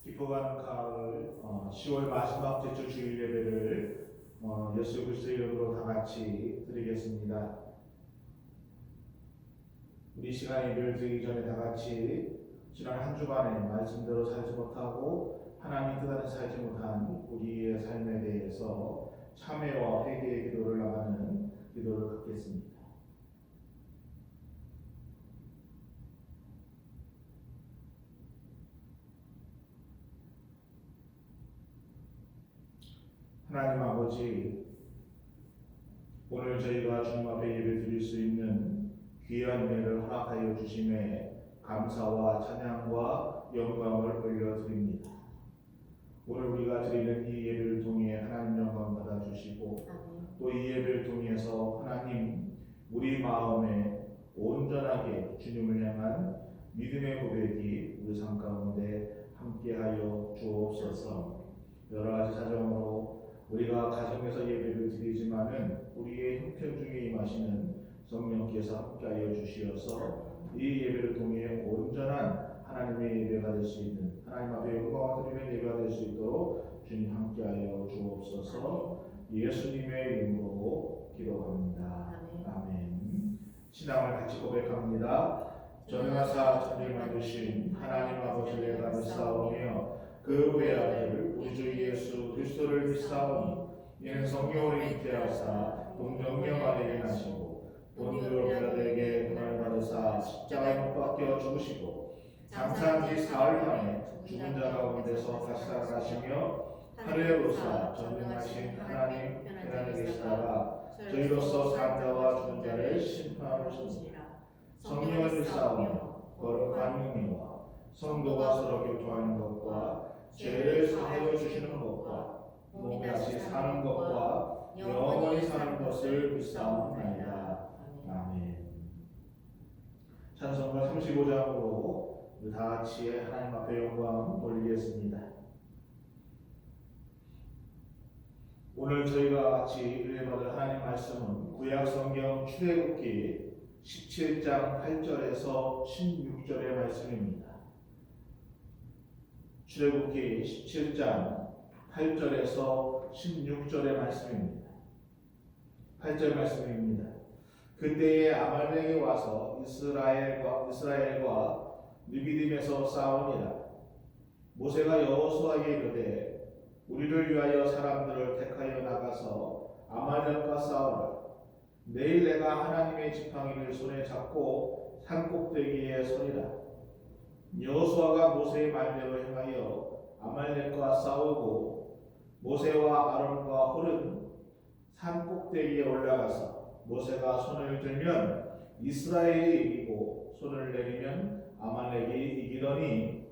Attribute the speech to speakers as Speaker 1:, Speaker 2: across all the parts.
Speaker 1: 깊어가는 가을 10월 마지막 제주 주일 예배를 예수 그리스도의 이름으로 다 같이 드리겠습니다. 우리 시간 예배를 드리기 전에 다 같이 지난 한 주간에 말씀대로 살지 못하고 하나님 뜻대로 살지 못한 우리의 삶에 대해서 참회와 회개의 기도를 나가는 기도를 갖겠습니다. 하나님 아버지, 오늘 저희가 주님 앞에 예배 드릴 수 있는 귀한 은혜를 허락하여 주심에 감사와 찬양과 영광을 올려드립니다. 오늘 우리가 드리는 이 예배를 통해 하나님 영광 받아주시고 또 이 예배를 통해서 하나님 우리 마음에 온전하게 주님을 향한 믿음의 고백이 우리 삶 가운데 함께하여 주옵소서. 여러 가지 사정으로 우리가 가정에서 예배를 드리지만은 우리의 형편 중에 임하시는 성령께서 함께하여 주시어서 이 예배를 통해 온전한 하나님의 예배가 될 수 있는, 하나님 앞에 영광을 드리는 예배가 될 수 있도록 주님 함께하여 주옵소서. 예수님의 이름으로 기도합니다. 아멘. 신앙을 같이 고백합니다. 전능하사 천지를 만드신 하나님 아버지를 내가 믿사오며 그 외아들 우리 주 예수 그리스도를 믿사오니 이는 성령으로 잉태하사 동정녀 마리아에게 나시고 본디오 빌라도에게 고난을 받으사 십자가에 못 박혀 죽으시고 장사한 지 사흘 만에 죽은 자 가운데서 다시 살아나시며 하늘에 오르사 전능하신 하나님 편안에 계시다가 저희로서 산 자와 죽은 자를 심판하시니라. 성령을 믿사오며 거룩한 영이와 성도가 서로 교통하는 것과 죄를 사하여 주시는 것과 몸이 다시 사는 것과 영원히 사는 것을 믿사옵나이다. 아멘. 찬송가 35장으로 다 같이 하나님 앞에 영광 돌리겠습니다. 오늘 저희가 같이 읽어볼 하나님 말씀은 구약 성경 출애굽기 17장 8절에서 16절의 말씀입니다. 출애굽기 17장 8절에서 16절의 말씀입니다. 8절 말씀입니다. 그때에 아말렉이 와서 이스라엘과 느비딤에서 싸우니라. 모세가 여호수아에게 이르되 우리를 위하여 사람들을 택하여 나가서 아말렉과 싸우라. 내일 내가 하나님의 지팡이를 손에 잡고 산 꼭대기에 서리라. 여호수아가 모세의 말대로 행하여 아말렉과 싸우고 모세와 아론과 홀은 산 꼭대기에 올라가서 모세가 손을 들면 이스라엘이 이기고 손을 내리면 아말렉이 이기더니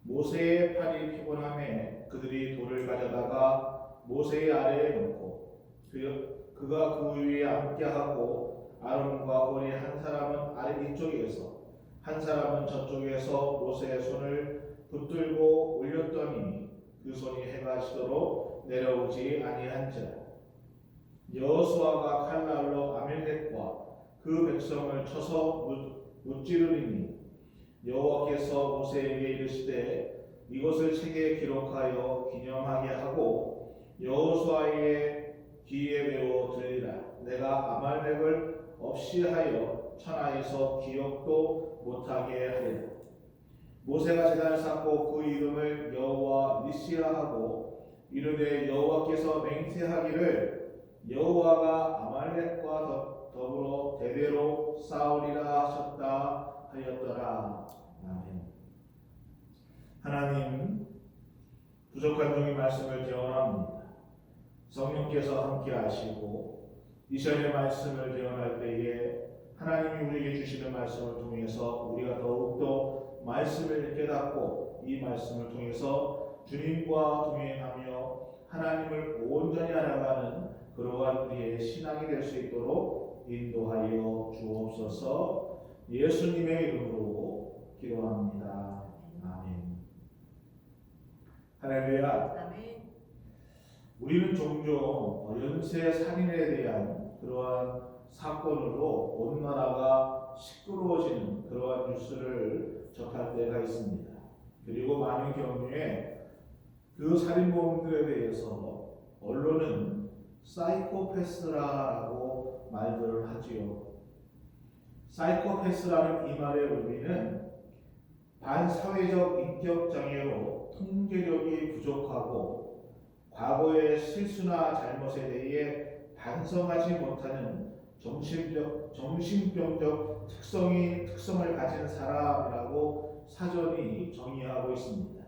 Speaker 1: 모세의 팔이 피곤함에 그들이 돌을 가져다가 모세의 아래에 놓고 그가 그 위에 앉게하고 아론과 홀이 한 사람은 아래 이쪽에서 한 사람은 저쪽에서 모세의 손을 붙들고 올렸더니 그 손이 해가 지도록 내려오지 아니한지라. 여호수아가 칼날로 아말렉과 그 백성을 쳐서 무찌르리니 여호와께서 모세에게 이르시되 이것을 책에 기록하여 기념하게 하고 여호수아의 귀에 배워 들으리라. 내가 아말렉을 없이 하여 천하에서 기억도 못하게 하리라. 모세가 제단을 쌓고 그 이름을 여호와 니시라 하고 이르되 여호와께서 맹세하기를 여호와가 아말렉과 더불어 대대로 싸우리라 하셨다 하였더라. 아멘. 하나님, 부족한 종의 말씀을 기원합니다. 성령께서 함께 하시고 이 시간의 말씀을 기원할 때에 하나님이 우리에게 주시는 말씀을 통해서 우리가 더욱더 말씀을 깨닫고 이 말씀을 통해서 주님과 동행하며 하나님을 온전히 알아가는 그러한 우리의 신앙이 될 수 있도록 인도하여 주옵소서. 예수님의 이름으로 기도합니다. 아멘. 할렐루야. 우리는 종종 연쇄 살인에 대한 그러한 사건으로 온 나라가 시끄러워지는 그러한 뉴스를 접할 때가 있습니다. 그리고 많은 경우에 그 살인범들에 대해서 언론은 사이코패스라고 말들을 하지요. 사이코패스라는 이 말의 의미는 반사회적 인격장애로 통제력이 부족하고 과거의 실수나 잘못에 대해 반성하지 못하는 정신병적 특성을 가진 사람이라고 사전이 정의하고 있습니다.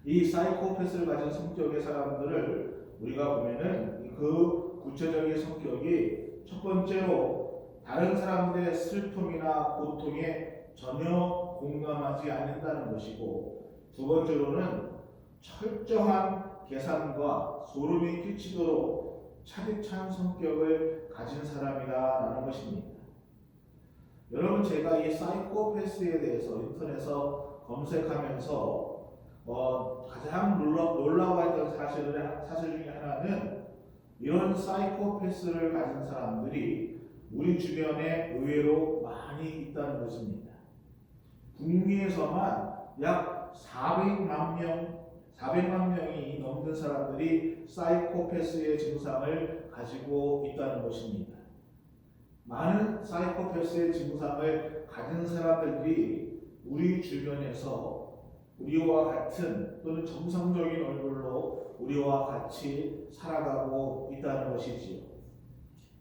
Speaker 1: 이 사이코패스를 가진 성격의 사람들을 우리가 보면은 그 구체적인 성격이 첫 번째로 다른 사람들의 슬픔이나 고통에 전혀 공감하지 않는다는 것이고, 두 번째로는 철저한 계산과 소름이 끼치도록 차디찬 성격을 가진 사람이라는 것입니다. 여러분, 제가 이 사이코패스에 대해서 인터넷에서 검색하면서 가장 놀라웠던 사실 중에 하나는 이런 사이코패스를 가진 사람들이 우리 주변에 의외로 많이 있다는 것입니다. 북미에서만 약 400만 명이 넘는 사람들이 사이코패스의 증상을 가지고 있다는 것입니다. 많은 사이코패스의 증상을 가진 사람들이 우리 주변에서 우리와 같은 또는 정상적인 얼굴로 우리와 같이 살아가고 있다는 것이지요.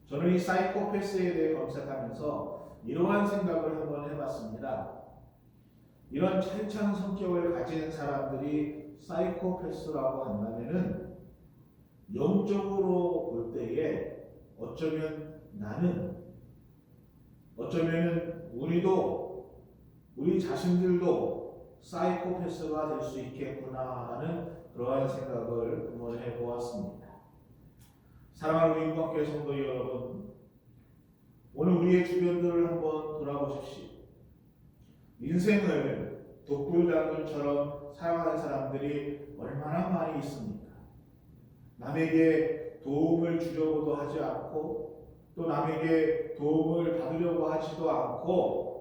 Speaker 1: 저는 이 사이코패스에 대해 검색하면서 이러한 생각을 한번 해봤습니다. 이런 철창 성격을 가진 사람들이 사이코패스라고 한다면은 영적으로 볼 때에 어쩌면 우리 자신들도 사이코패스가 될 수 있겠구나 하는 그러한 생각을 한번 해보았습니다. 사랑하는 우리 인권교회 성도 여러분, 오늘 우리의 주변들을 한번 돌아보십시오. 인생을 독불장군처럼 살아가는 사람들이 얼마나 많이 있습니까? 남에게 도움을 주려고도 하지 않고 또 남에게 도움을 받으려고 하지도 않고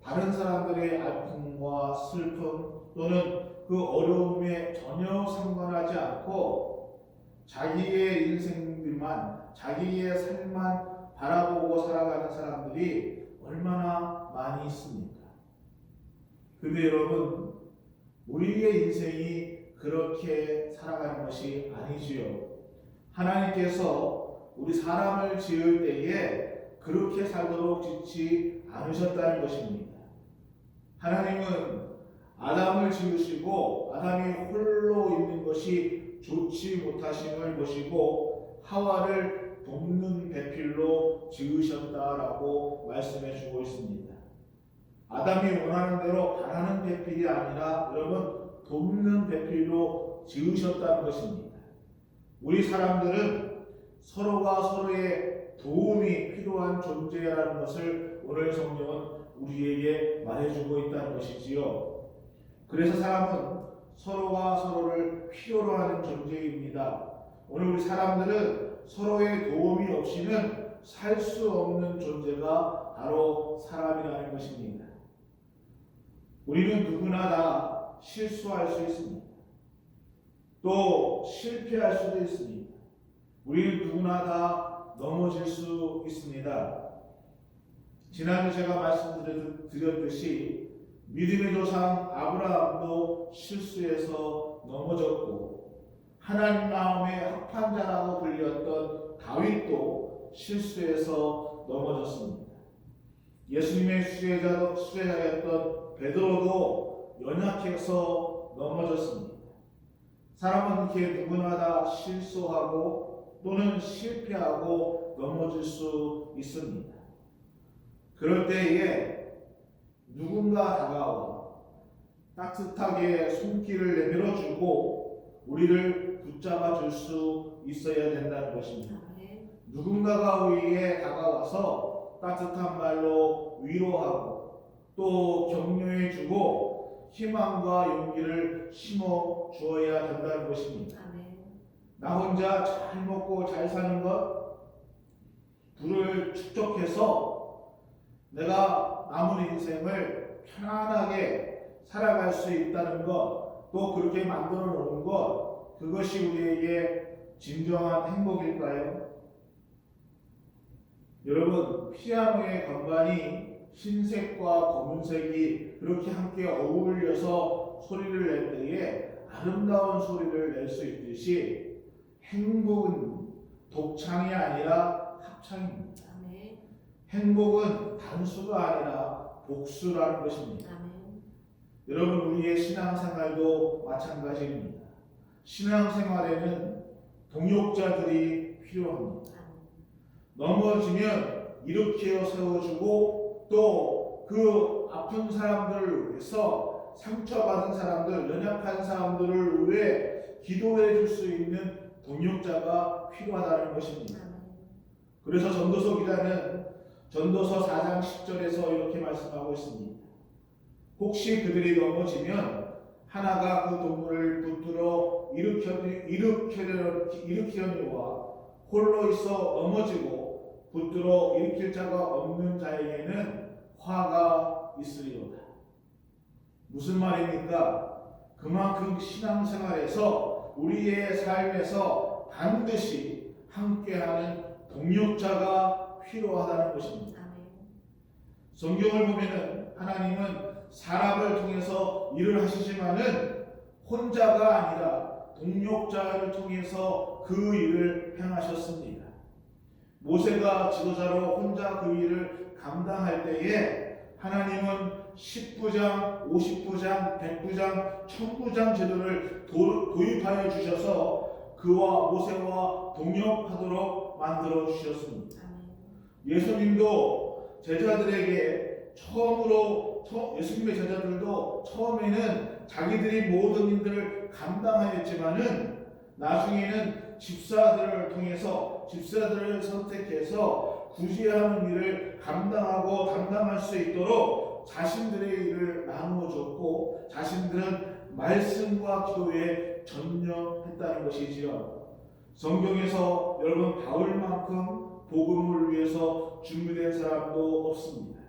Speaker 1: 다른 사람들의 아픔과 슬픔 또는 그 어려움에 전혀 상관하지 않고 자기의 인생들만, 자기의 삶만 바라보고 살아가는 사람들이 얼마나 많이 있습니까? 근데 여러분, 우리의 인생이 그렇게 살아가는 것이 아니지요. 하나님께서 우리 사람을 지을 때에 그렇게 살도록 짓지 않으셨다는 것입니다. 하나님은 아담을 지으시고 아담이 홀로 있는 것이 좋지 못하심을 보시고 하와를 돕는 배필로 지으셨다라고 말씀해 주고 있습니다. 아담이 원하는 대로 바라는 배필이 아니라 여러분 돕는 배필로 지으셨다는 것입니다. 우리 사람들은 서로가 서로의 도움이 필요한 존재라는 것을 오늘 성경은 우리에게 말해주고 있다는 것이지요. 그래서 사람은 서로가 서로를 필요로 하는 존재입니다. 오늘 우리 사람들은 서로의 도움이 없이는 살 수 없는 존재가 바로 사람이라는 것입니다. 우리는 누구나 다 실수할 수 있습니다. 또 실패할 수도 있습니다. 우리는 누구나 다 넘어질 수 있습니다. 지난주 제가 말씀드렸듯이 믿음의 조상 아브라함도 실수해서 넘어졌고 하나님 마음의 합판자라고 불렸던 다윗도 실수해서 넘어졌습니다. 예수님의 수제자였던 베드로도 연약해서 넘어졌습니다. 사람은 이렇게 누구나 다 실수하고 또는 실패하고 넘어질 수 있습니다. 그럴 때에 누군가 다가와 따뜻하게 손길을 내밀어주고 우리를 붙잡아 줄 수 있어야 된다는 것입니다. 누군가가 우리에게 다가와서 따뜻한 말로 위로하고 또 격려해주고 희망과 용기를 심어 주어야 된다는 것입니다. 나 혼자 잘 먹고 잘 사는 것, 부를 축적해서 내가 남은 인생을 편안하게 살아갈 수 있다는 것, 또 그렇게 만들어 놓은 것, 그것이 우리에게 진정한 행복일까요? 여러분, 피아노의 건반이 흰색과 검은색이 그렇게 함께 어울려서 소리를 낼 때에 아름다운 소리를 낼 수 있듯이 행복은 독창이 아니라 합창입니다.
Speaker 2: 아멘.
Speaker 1: 행복은 단수가 아니라 복수라는 것입니다.
Speaker 2: 아멘.
Speaker 1: 여러분, 우리의 신앙생활도 마찬가지입니다. 신앙생활에는 동역자들이 필요합니다. 넘어지면 일으켜 세워주고 또 그 아픈 사람들을 위해서 상처받은 사람들, 연약한 사람들을 위해 기도해 줄 수 있는 동역자가 필요하다는 것입니다. 그래서 전도서 기자는 전도서 4장 10절에서 이렇게 말씀하고 있습니다. 혹시 그들이 넘어지면 하나가 그 동물을 붙들어 일으키려니와 홀로 있어 넘어지고 붙들어 일으킬 자가 없는 자에게는 화가 있으리로다. 무슨 말입니까? 그만큼 신앙생활에서 우리의 삶에서 반드시 함께하는 동역자가 필요하다는 것입니다. 성경을 보면은 하나님은 사람을 통해서 일을 하시지만은 혼자가 아니라 동역자를 통해서 그 일을 행하셨습니다. 모세가 지도자로 혼자 그 일을 감당할 때에 하나님은 10부장, 50부장, 100부장, 1000부장 제도를 도입하여 주셔서 그와 모세와 동역하도록 만들어 주셨습니다. 예수님도 제자들에게 예수님의 제자들도 처음에는 자기들이 모든 일들을 감당하였지만은 나중에는 집사들을 선택해서 구제하는 일을 감당하고 담당할 수 있도록 자신들의 일을 나누어 줬고 자신들은 말씀과 기도에 전념했다는 것이지요. 성경에서 여러분 바울만큼 복음을 위해서 준비된 사람도 없습니다.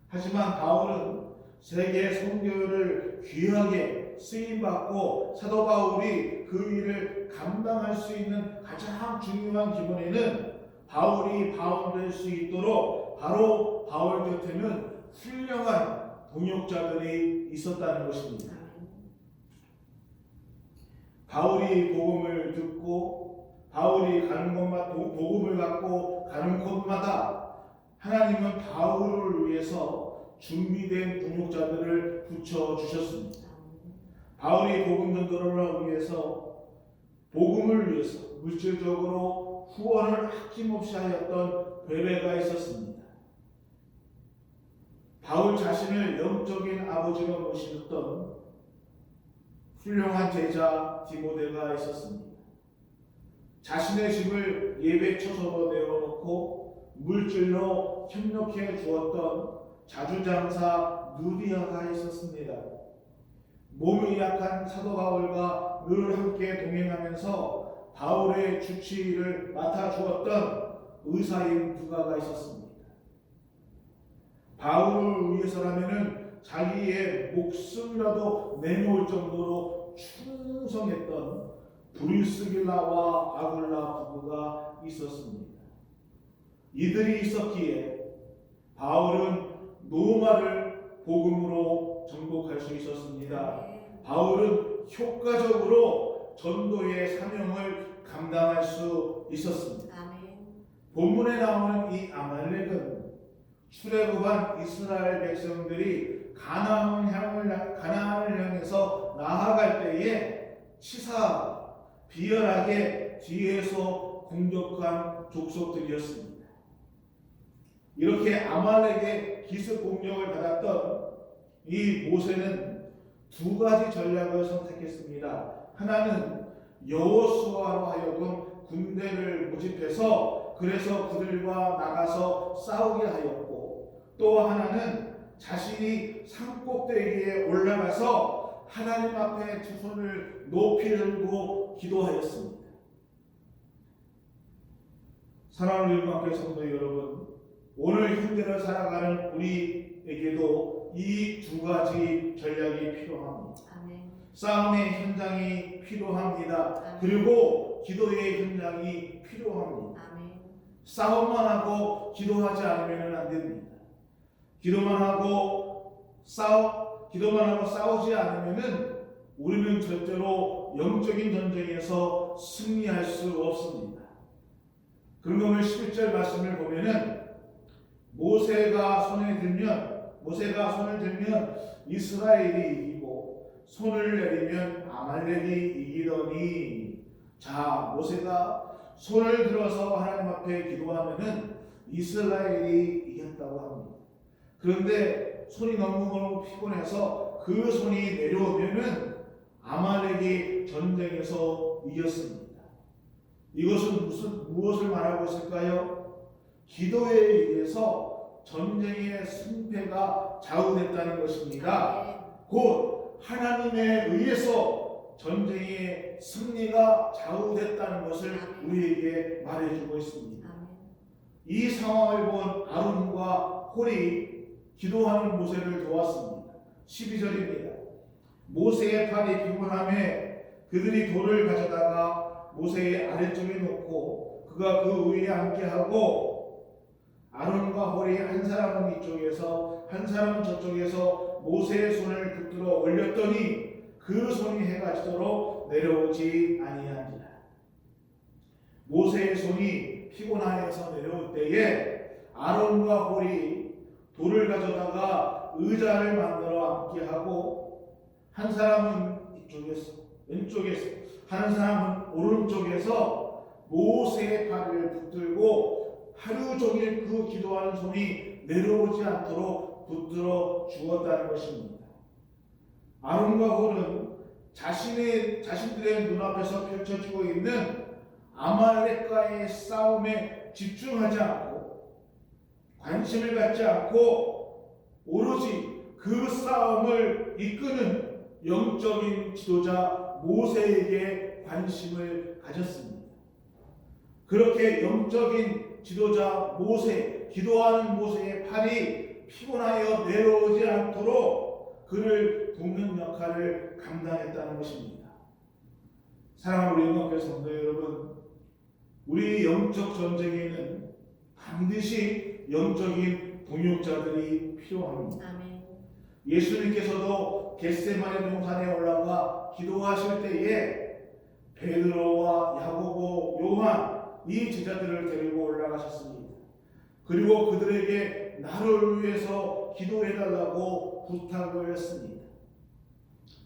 Speaker 1: 하지만 바울은 세계 선교를 귀하게 쓰임받고 사도 바울이 그 일을 감당할 수 있는 가장 중요한 기본에는 바울이 바울 될 수 있도록 바로 바울 곁에는 훌륭한 동역자들이 있었다는 것입니다. 바울이 복음을 듣고 바울이 가는 곳마다 복음을 갖고 가는 곳마다 하나님은 바울을 위해서 준비된 동역자들을 붙여주셨습니다. 바울이 복음 전도를 위해서 복음을 위해서 물질적으로 후원을 아낌없이 하였던 베베가 있었습니다. 바울 자신을 영적인 아버지로 모시던 훌륭한 제자 디모데가 있었습니다. 자신의 집을 예배처소로 내어놓고 물질로 협력해 주었던 자주장사 누디아가 있었습니다. 몸이 약한 사도 바울과 늘 함께 동행하면서 바울의 주치의를 맡아주었던 의사인 부가가 있었습니다. 바울을 위해서라면은 자기의 목숨이라도 내놓을 정도로 충성했던 브리스길라와 아굴라 부부가 있었습니다. 이들이 있었기에 바울은 노마를 복음으로 정복할 수 있었습니다. 바울은 효과적으로 전도의 사명을 감당할 수 있었습니다. 본문에 나오는 이 아말렉은 출애굽한 이스라엘 백성들이 가나안을 향해서 나아갈 때에 비열하게 뒤에서 공격한 족속들이었습니다. 이렇게 아말렉의 기습 공격을 받았던 이 모세는 두 가지 전략을 선택했습니다. 하나는 여호수아로 하여금 군대를 모집해서 그래서 그들과 나가서 싸우게 하였고, 또 하나는 자신이 산꼭대기에 올라가서 하나님 앞에 두 손을 높이 들고 기도하였습니다. 사랑하는 일반교회 성도 여러분, 오늘 현대를 살아가는 우리에게도 이 두 가지 전략이 필요합니다.
Speaker 2: 아멘.
Speaker 1: 싸움의 현장이 필요합니다.
Speaker 2: 아멘.
Speaker 1: 그리고 기도의 현장이 필요합니다.
Speaker 2: 아멘.
Speaker 1: 싸움만 하고 기도하지 않으면 안 됩니다. 기도만 하고 싸우지 않으면은 우리는 절대로 영적인 전쟁에서 승리할 수 없습니다. 그런 걸 11절 말씀을 보면은 모세가 손을 들면 이스라엘이 이기고 손을 내리면 아말렉이 이기더니, 자, 모세가 손을 들어서 하나님 앞에 기도하면은 이스라엘이 이겼다고 합니다. 그런데 손이 너무 피곤해서 그 손이 내려오면은 아말렉이 전쟁에서 이겼습니다. 이것은 무엇을 말하고 있을까요? 기도에 의해서 전쟁의 승패가 좌우됐다는 것입니다. 곧 하나님에 의해서 전쟁의 승리가 좌우됐다는 것을 우리에게 말해주고 있습니다. 이 상황을 본 아론과 홀이 기도하는 모세를 도왔습니다. 12절입니다. 모세의 팔이 피곤함에 그들이 돌을 가져다가 모세의 아래쪽에 놓고 그가 그 위에 앉게 하고, 아론과 홀이 한 사람은 이쪽에서 한 사람은 저쪽에서 모세의 손을 붙들어 올렸더니 그 손이 해가 지도록 내려오지 아니한지라. 모세의 손이 피곤하여서 내려올 때에 아론과 홀이 돌을 가져다가 의자를 만들어 앉게 하고, 한 사람은 이쪽에서 왼쪽에서 한 사람은 오른쪽에서 모세의 팔을 붙들고 하루 종일 그 기도하는 손이 내려오지 않도록 붙들어 주었다는 것입니다. 아론과 홀은 자신들의 눈앞에서 펼쳐지고 있는 아말렉과의 싸움에 집중하지 않고 관심을 갖지 않고 오로지 그 싸움을 이끄는 영적인 지도자 모세에게 관심을 가졌습니다. 그렇게 영적인 지도자 모세, 기도하는 모세의 팔이 피곤하여 내려오지 않도록 그를 돕는 역할을 감당했다는 것입니다. 사랑하는 우리 영광교회 성도 여러분, 우리 영적 전쟁에는 반드시 영적인 동역자들이 필요합니다.
Speaker 2: 아멘.
Speaker 1: 예수님께서도 겟세마네 동산에 올라가 기도하실 때에 베드로와 야고보, 요한 이 제자들을 데리고 올라가셨습니다. 그리고 그들에게 나를 위해서 기도해달라고 부탁을 했습니다.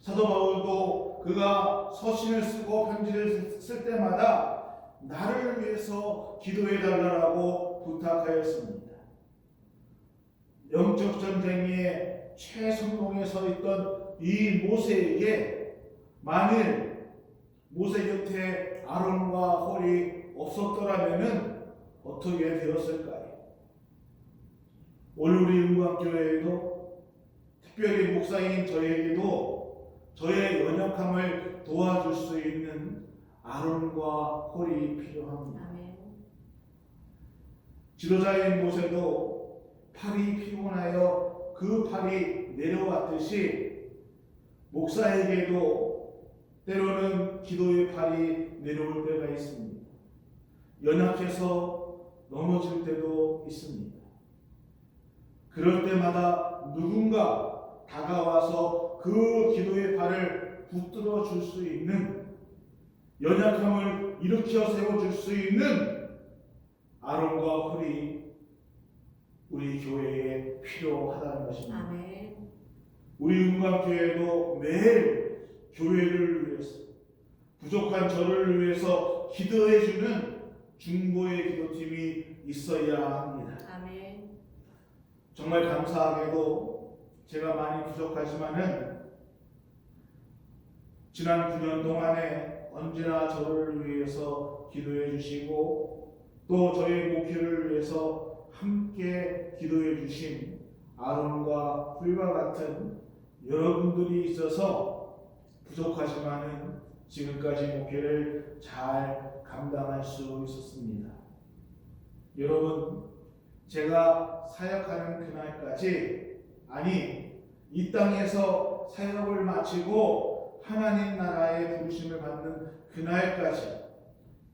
Speaker 1: 사도 바울도 그가 서신을 쓰고 편지를 쓸 때마다 나를 위해서 기도해달라고 부탁하였습니다. 영적 전쟁의 최선봉에 서 있던 이 모세에게 만일 모세 곁에 아론과 홀이 없었더라면 어떻게 되었을까요? 오늘 우리 은광교회에도 특별히 목사인 저에게도 저의 연약함을 도와줄 수 있는 아론과 홀이 필요합니다.
Speaker 2: 아멘.
Speaker 1: 지도자인 모세도 팔이 피곤하여 그 팔이 내려왔듯이 목사에게도 때로는 기도의 팔이 내려올 때가 있습니다. 연약해서 넘어질 때도 있습니다. 그럴 때마다 누군가 다가와서 그 기도의 팔을 붙들어 줄 수 있는, 연약함을 일으켜 세워줄 수 있는 아론과 홀이 우리 교회에 필요하다는 것입니다.
Speaker 2: 아멘.
Speaker 1: 우리 은광교회도 매일 교회를 위해서, 부족한 저를 위해서 기도해주는 중보의 기도팀이 있어야 합니다.
Speaker 2: 아멘.
Speaker 1: 정말 감사하게도 제가 많이 부족하지만은 지난 9년 동안에 언제나 저를 위해서 기도해 주시고 또 저의 목회를 위해서 함께 기도해 주신 아론과 훌과 같은 여러분들이 있어서 부족하지만은 지금까지 목회를 잘 감당할 수 있었습니다. 여러분, 제가 사역하는 그날까지, 아니 이 땅에서 사역을 마치고 하나님 나라의 부르심을 받는 그날까지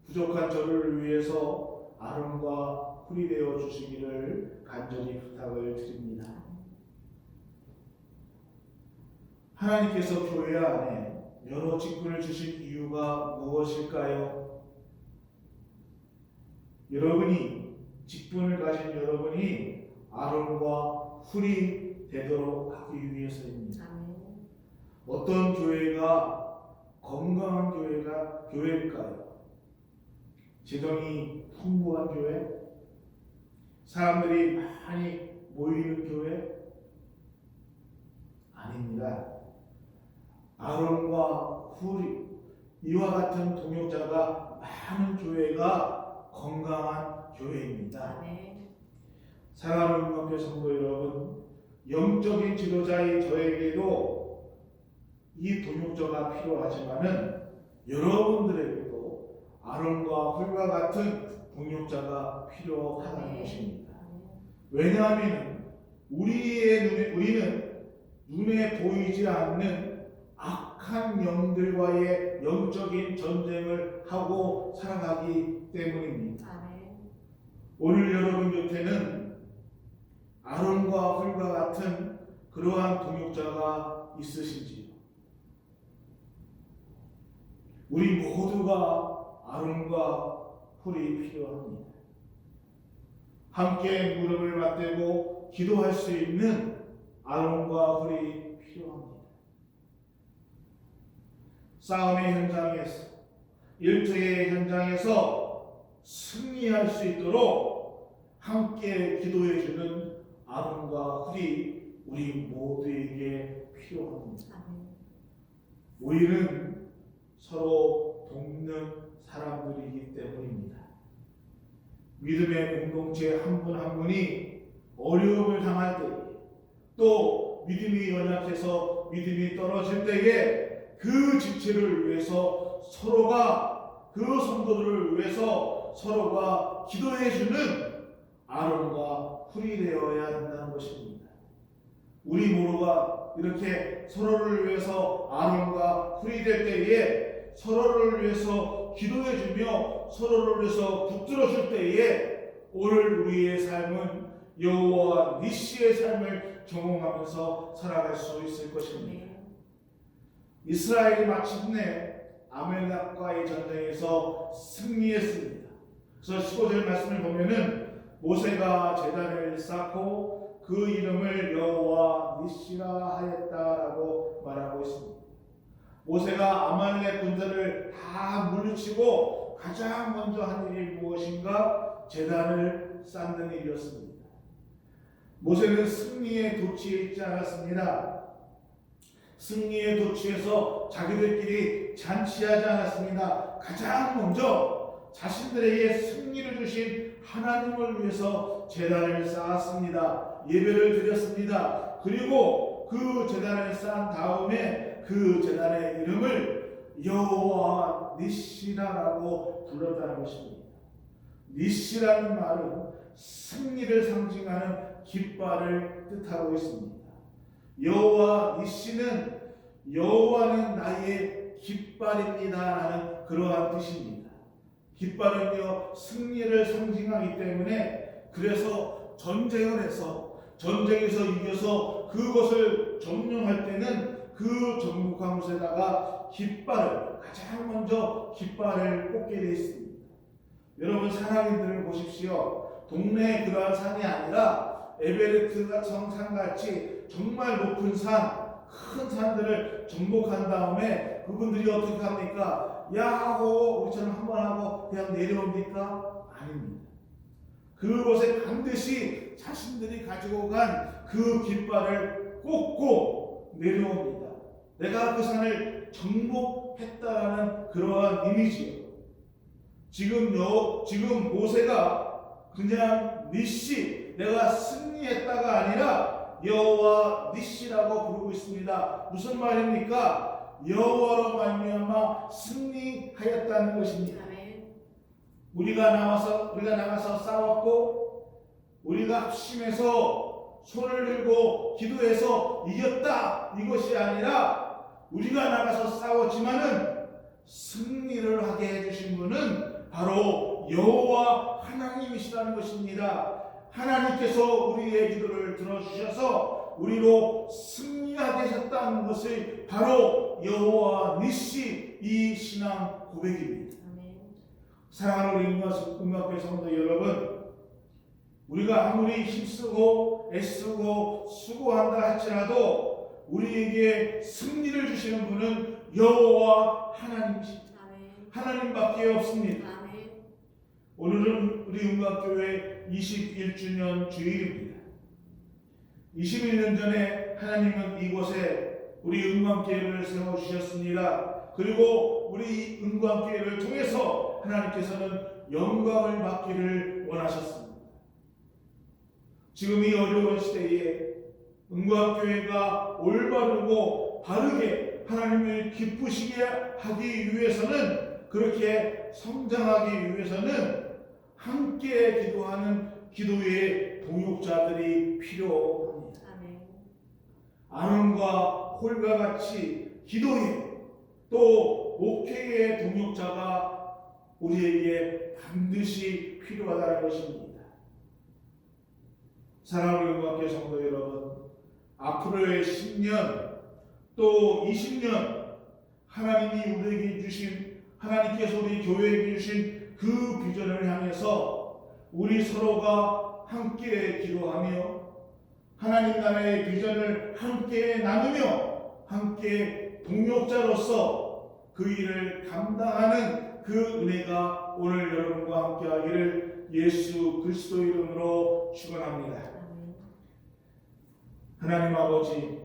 Speaker 1: 부족한 저를 위해서 아론과 훌이 되어 주시기를 간절히 부탁을 드립니다. 하나님께서 교회 안에 여러 직분을 주신 이유가 무엇일까요? 여러분이 직분을 가진 여러분이 아론과 훌이 되도록 하기 위해서입니다. 어떤 교회가 건강한 교회일까요? 재정이 풍부한 교회? 사람들이 많이 모이는 교회? 아닙니다. 아론과 훌이 이와 같은 동역자가 많은 교회가 건강한 교회입니다. 사랑하는 음악교 성도 여러분, 영적인 지도자인 저에게도 이 동역자가 필요하지만은 여러분들에게도 아론과 훌과 같은 동역자가 필요하다는 것입니다. 왜냐하면 우리는 눈에 보이지 않는 악한 영들과의 영적인 전쟁을 하고 살아가기 때문입니다. 오늘 여러분 곁에는 아론과 훌과 같은 그러한 동역자가 있으신지요? 우리 모두가 아론과 훌이 필요합니다. 함께 무릎을 맞대고 기도할 수 있는 아론과 훌이 필요합니다. 싸움의 현장에서, 일터의 현장에서 승리할 수 있도록 함께 기도해주는 아론과 훌이 우리 모두에게 필요합니다. 우리는 서로 돕는 사람들이기 때문입니다. 믿음의 공동체 한 분 한 분이 어려움을 당할 때에, 또 믿음이 연약해서 믿음이 떨어질 때에 그 지체를 위해서 서로가, 그 성도들을 위해서 서로가 기도해주는 아론과 훌이 되어야 한다는 것입니다. 우리 모두가 이렇게 서로를 위해서 아론과 훌이 될 때에, 서로를 위해서 기도해주며 서로를 위해서 붙들어줄 때에 오늘 우리의 삶은 여호와 니시의 삶을 경험하면서 살아갈 수 있을 것입니다. 이스라엘이 마침내 아말렉과의 전쟁에서 승리했습니다. 그래서 15절 말씀을 보면은 모세가 제단을 쌓고 그 이름을 여호와 니시라 하였다라고 말하고 있습니다. 모세가 아말렉 군대를 다 물리치고 가장 먼저 한 일이 무엇인가? 제단을 쌓는 일이었습니다. 모세는 승리에 도취해 있지 않았습니다. 승리에 도취해서 자기들끼리 잔치하지 않았습니다. 가장 먼저 자신들에게 승리를 주신 하나님을 위해서 제단을 쌓았습니다. 예배를 드렸습니다. 그리고 그 제단을 쌓은 다음에 그 제단의 이름을 여호와 니시라라고 불렀다는 것입니다. 니시라는 말은 승리를 상징하는 깃발을 뜻하고 있습니다. 여호와 니시는 여호와는 나의 깃발입니다라는 그러한 뜻입니다. 깃발은요 승리를 상징하기 때문에, 그래서 전쟁에서 이겨서 그것을 점령할 때는 그 정복한 곳에다가 깃발을, 가장 먼저 깃발을 꽂게 되어 있습니다. 여러분 산악인들을 보십시오. 동네에 그러한 산이 아니라 에베레스트 성산같이 정말 높은 산, 큰 산들을 정복한 다음에 그분들이 어떻게 합니까? 야 하고 우리처럼 한번 하고 그냥 내려옵니까? 아닙니다. 그곳에 반드시 자신들이 가지고 간 그 깃발을 꽂고 내려옵니다. 내가 그 산을 정복했다라는 그러한 이미지예요. 지금 모세가 그냥 니시, 내가 승리했다가 아니라 여호와 니시라고 부르고 있습니다. 무슨 말입니까? 여호와로 말미암아 승리하였다는 것입니다. 우리가 나가서 싸웠고, 우리가 합심해서 손을 들고 기도해서 이겼다 이것이 아니라 우리가 나가서 싸웠지만은 승리를 하게 해주신 분은 바로 여호와 하나님이시라는 것입니다. 하나님께서 우리의 기도를 들어주셔서 우리로 승리하게 하셨다는 것이 바로 여호와 니시 이 신앙 고백입니다. 사랑하는 우리 음악교회 성도 여러분, 우리가 아무리 힘쓰고 애쓰고 수고한다 할지라도 우리에게 승리를 주시는 분은 여호와 하나님이십니다. 하나님밖에 없습니다. 오늘은 우리 음악교회 21주년 주일입니다. 21년 전에 하나님은 이곳에 우리 음악교회를 세워주셨습니다. 그리고 우리 음악교회를 통해서 하나님께서는 영광을 받기를 원하셨습니다. 지금 이 어려운 시대에 음악교회가 올바르고 바르게 하나님을 기쁘시게 하기 위해서는, 그렇게 성장하기 위해서는 함께 기도하는 기도의 동역자들이 필요합니다. 아론과 홀과 같이 기도에 또 목회의 동역자가 우리에게 반드시 필요하다는 것입니다. 사랑하는 음악교회 성도 여러분, 앞으로의 10년 또 20년 하나님이 우리에게 주신, 하나님께서 우리 교회에게 주신 그 비전을 향해서 우리 서로가 함께 기도하며 하나님 나라의 비전을 함께 나누며 함께 동역자로서 그 일을 감당하는 그 은혜가 오늘 여러분과 함께 하기를 예수 그리스도 이름으로 축원합니다. 하나님 아버지,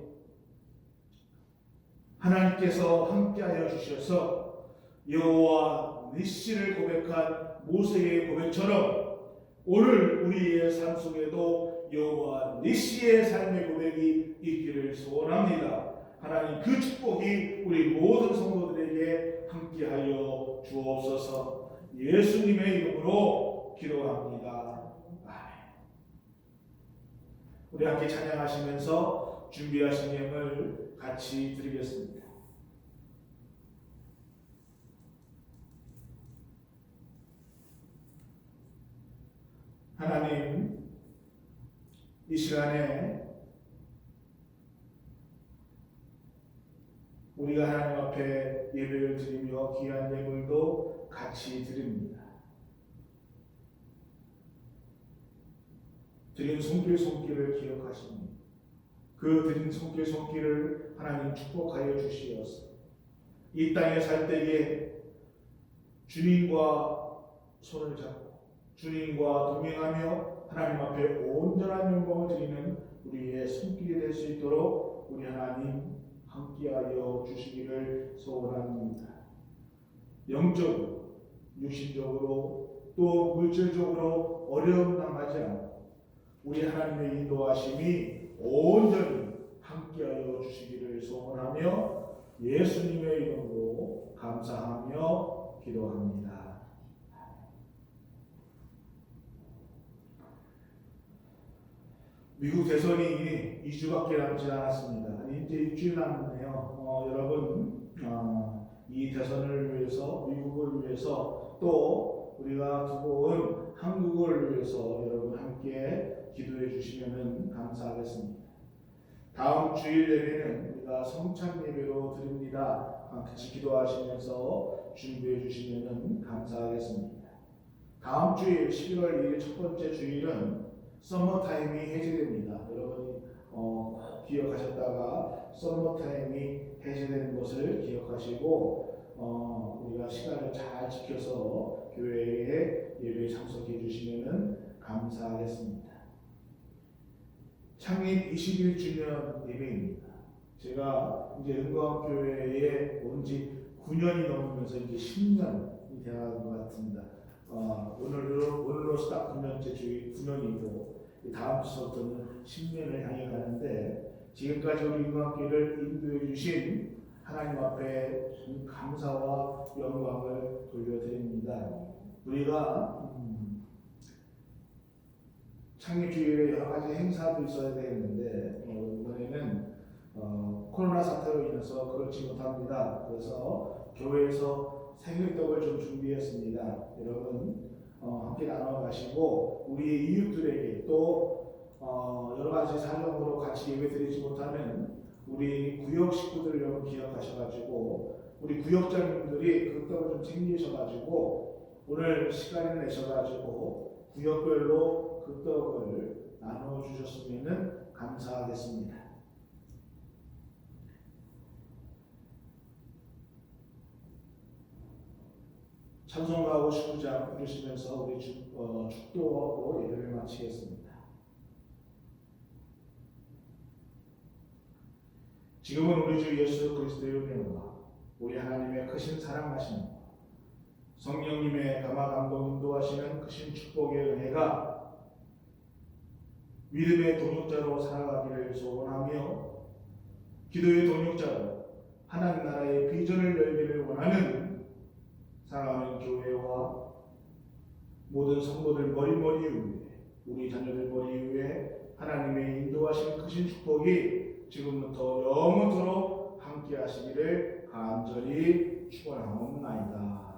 Speaker 1: 하나님께서 함께하여 주셔서 여호와 니시를 고백한 모세의 고백처럼 오늘 우리의 삶 속에도 여호와 니시의 삶의 고백이 있기를 소원합니다. 하나님 그 축복이 우리 모든 성도들에게 함께하여 주옵소서. 예수님의 이름으로 기도합니다. 우리 함께 찬양하시면서 준비하신 예물 같이 드리겠습니다. 하나님, 이 시간에 우리가 하나님 앞에 예배를 드리며 귀한 예물도 같이 드립니다. 드린 손길을 기억하십니다. 그 드린 손길을 하나님 축복하여 주시옵소서. 이 땅에 살 때에 주님과 손을 잡고 주님과 동행하며 하나님 앞에 온전한 영광을 드리는 우리의 손길이 될 수 있도록 우리 하나님 함께하여 주시기를 소원합니다. 영적으로, 육신적으로 또 물질적으로 어려움 당하지 않고 우리 하나님의 인도하심이 온전히 함께하여 주시기를 소원하며 예수님의 이름으로 감사하며 기도합니다. 미국 대선이 2주밖에 남지 않았습니다. 이제 일주일 남았네요. 여러분, 이 대선을 위해서, 미국을 위해서, 또 우리가 두고 온 한국을 위해서 여러분 함께 기도해 주시면 감사하겠습니다. 다음 주일 예배는 우리가 성찬 예배로 드립니다. 같이 기도하시면서 준비해 주시면 감사하겠습니다. 다음 주일 11월 2일 첫 번째 주일은 서머타임이 해제됩니다. 여러분이 기억하셨다가 서머타임이 해제되는 것을 기억하시고 우리가 시간을 잘 지켜서 교회에 예배에 참석해 주시면 감사하겠습니다. 창립 21주년 예배입니다. 제가 이제 은광교회에 온 지 9년이 넘으면서 이제 10년이 되어가는 것 같습니다. 오늘로서 딱 9년째 9년이고 다음 주부터는 10년을 향해 가는데, 지금까지 우리 은광교회를 인도해 주신 하나님 앞에 감사와 영광을 돌려드립니다. 우리가 창립 주일에 여러 가지 행사도 있어야 되는데 이번에는 코로나 사태로 인해서 그렇지 못합니다. 그래서 교회에서 생일떡을 좀 준비했습니다. 여러분 함께 나눠 가시고 우리 이웃들에게 또 여러 가지 사정으로 같이 예배드리지 못하는 우리 구역 식구들 여러분 기억하셔가지고 우리 구역장님들이 그 떡을 좀 챙기셔가지고 오늘 시간을 내셔가지고 구역별로 그 떡을 나눠 주셨으면 감사하겠습니다. 찬송가하고 시구장 부르시면서 우리 축도하고 예배를 마치겠습니다. 지금은 우리 주 예수 그리스도의 은혜와 우리 하나님의 크신 사랑하심과 성령님의 감화 감동 인도하시는 크신 축복의 은혜가 믿음의 동역자로 살아가기를 소원하며 기도의 동역자로 하나님 나라의 비전을 열기를 원하는 사랑하는 교회와 모든 성도들 머리 위에 우리 자녀들 머리 위에 하나님의 인도하신 크신 축복이 지금부터 영원토록 함께 하시기를 간절히 축원하옵나이다.